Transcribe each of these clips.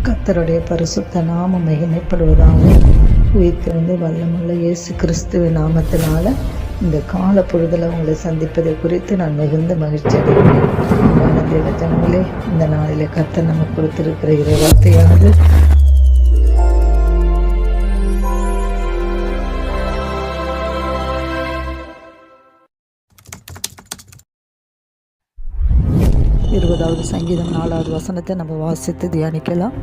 கர்த்தருடைய பரிசுத்த நாமம் மகிமைப்படுவதாக. உயிர்த்தெழுந்து வல்லமுள்ள இயேசு கிறிஸ்துவின் நாமத்தினால இந்த கால பொழுதில் உங்களை சந்திப்பதை குறித்து நான் மிகுந்த மகிழ்ச்சி அடைகிறேன். தேவ ஜனங்களே, இந்த நாளிலே கர்த்தர் நமக்கு கொடுத்திருக்கிற இறை வார்த்தையானது இருபதாவது சங்கீதம் 4வது வசனத்தை நம்ம வாசித்து தியானிக்கலாம்.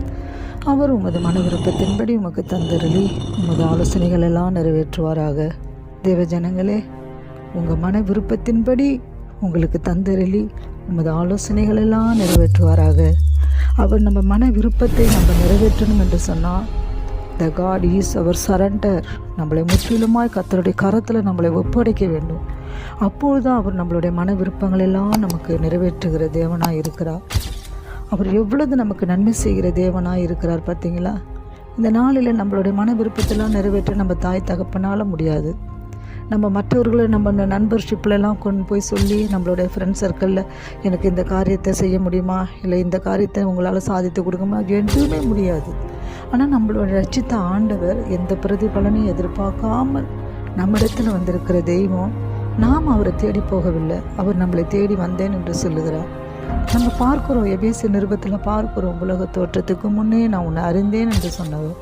அவர் உமது மன விருப்பத்தின்படி உமக்கு தந்தருளி உமது ஆலோசனைகள் எல்லாம் நிறைவேற்றுவாராக. தேவ ஜனங்களே, உங்கள் மன விருப்பத்தின்படி உங்களுக்கு தந்தருளி உமது ஆலோசனைகள் எல்லாம் நிறைவேற்றுவாராக. அவர் நம்ம மன விருப்பத்தை நம்ம நிறைவேற்றணும் என்று சொன்னால், த காட் ஈஸ் அவர் சரண்டர். நம்மளை முற்றிலுமாய் கர்த்தருடைய கரத்தில் நம்மளை ஒப்படைக்க வேண்டும். அப்பொழுதுதான் அவர் நம்மளுடைய மன விருப்பங்கள் எல்லாம் நமக்கு நிறைவேற்றுகிற தேவனாக இருக்கிறார். அவர் எவ்வளவு நமக்கு நன்மை செய்கிற தேவனாக இருக்கிறார் பார்த்தீங்களா? இந்த நாளில் நம்மளுடைய மன விருப்பத்தெல்லாம் நிறைவேற்ற நம்ம தாய் தகப்பனால் முடியாது. நம்ம மற்றவர்களை நம்ம நண்பர்ஷிப்லலாம் கொண்டு போய் சொல்லி நம்மளுடைய ஃப்ரெண்ட்ஸ் சர்க்கிளில் எனக்கு இந்த காரியத்தை செய்ய முடியுமா, இல்லை இந்த காரியத்தை உங்களால் சாதித்து கொடுக்குமா, எதுவுமே முடியாது. ஆனால் நம்மளோட ரட்சித்த ஆண்டவர் எந்த பிரதிபலனையும் எதிர்பார்க்காமல் நம்மிடத்தில் வந்திருக்கிற தெய்வம். நாம் அவரை தேடி போகவில்லை, அவர் நம்மளை தேடி வந்தேன் என்று சொல்லுகிறார். நம்ம பார்க்குறோம், எபேசு நிருபத்தில் பார்க்குறோம், உலக தோற்றத்துக்கு முன்னே நான் உன்னை அறிந்தேன் என்று சொன்னவர்.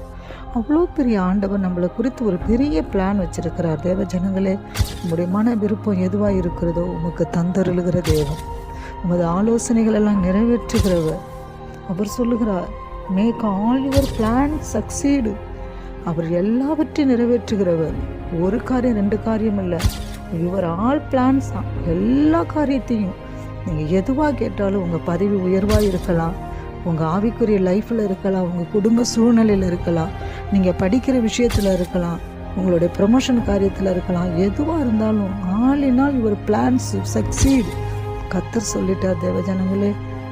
அவ்வளோ பெரிய ஆண்டவர் நம்மளை குறித்து ஒரு பெரிய பிளான் வச்சிருக்கிறார். தேவ ஜனங்களே, உங்களுடைய மன விருப்பம் எதுவாக இருக்கிறதோ உமக்கு தந்தருளுகிற தேவன், உமது ஆலோசனைகள் எல்லாம் நிறைவேற்றுகிறவர். அவர் சொல்லுகிறார், make all your plan succeed. அவர் எல்லாவற்றையும் நிறைவேற்றுகிறவர். ஒரு காரியம் ரெண்டு காரியம் இல்லை, யுவர் ஆல் பிளான்ஸ் தான். எல்லா காரியத்தையும் நீங்கள் எதுவாக கேட்டாலும், உங்கள் பதவி உயர்வாக இருக்கலாம், உங்கள் ஆவிக்குரிய லைஃப்பில் இருக்கலாம், உங்கள் குடும்ப சூழ்நிலையில் இருக்கலாம், நீங்கள் படிக்கிற விஷயத்தில் இருக்கலாம், உங்களுடைய ப்ரமோஷன் காரியத்தில் இருக்கலாம், எதுவாக இருந்தாலும் all in all your plans succeed. கர்த்தர் சொல்லிட்டார். தேவஜனங்களே,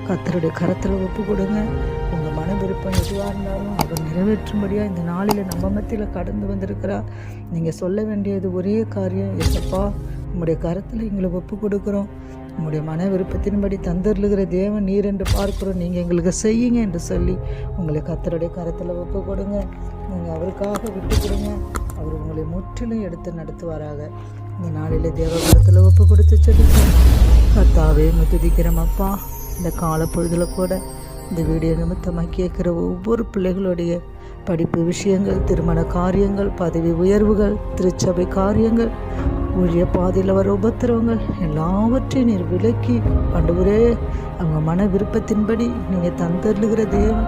கர்த்தருடைய கரத்தில் ஒப்பு கொடுங்க. உங்கள் மன விருப்பம் எதுவாக இருந்தாலும் அவர் நிறைவேற்றும்படியாக இந்த நாளில் நம்ம மத்தியில் கடந்து வந்திருக்கிறார். நீங்கள் சொல்ல வேண்டியது ஒரே காரியம், ஏசப்பா உங்களுடைய கரத்தில் எங்களை ஒப்பு கொடுக்குறோம். உங்களுடைய மன விருப்பத்தின்படி தந்தருளுகிற தேவன் நீர் என்று பார்க்குறோம், நீங்கள் எங்களுக்கு செய்யுங்க என்று சொல்லி உங்களை கர்த்தருடைய கரத்தில் ஒப்பு கொடுங்க. நீங்கள் அவருக்காக விட்டு கொடுங்க. அவர் உங்களை முற்றிலும் எடுத்து நடத்துவாராக. இந்த நாளில் தேவ கரத்தில் ஒப்பு கொடுத்து சொல்லிட்டு, கர்த்தாவே துதிக்கிறோம் அப்பா. இந்த கால பொழுதில் கூட இந்த வீடியோ நிமித்தமாக கேட்குற ஒவ்வொரு பிள்ளைகளுடைய படிப்பு விஷயங்கள், திருமண காரியங்கள், பதவி உயர்வுகள், திருச்சபை காரியங்கள், ஊழிய பாதையில் வர உபத்திரவங்கள் எல்லாவற்றையும் நீர் விலக்கி ஆண்டவரே, அவங்க மன விருப்பத்தின்படி நீங்கள் தந்தருளுகிற தேவன்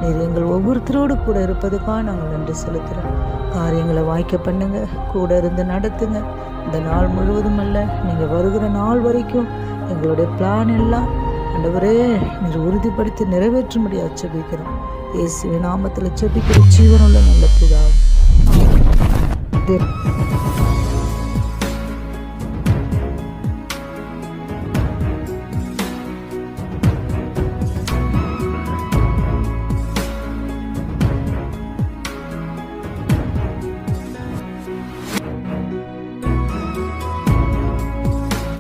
நீர் எங்கள் ஒவ்வொருத்தரோடு கூட இருப்பதுக்காக நாங்கள் நன்றி செலுத்துகிறோம். காரியங்களை வாய்க்க பண்ணுங்க, கூட இருந்து நடத்துங்க. இந்த நாள் முழுவதும் அல்ல, நீங்கள் வருகிற நாள் வரைக்கும் எங்களுடைய பிளான் எல்லாம் ஆண்டவரே நீர் உறுதிப்படுத்தி நிறைவேற்றும்படியாக ஜெபிக்கிறோம். இயேசுவின் நாமத்தில் ஜெபிக்கிற ஜீவனுள்ள நல்ல பிதாவே.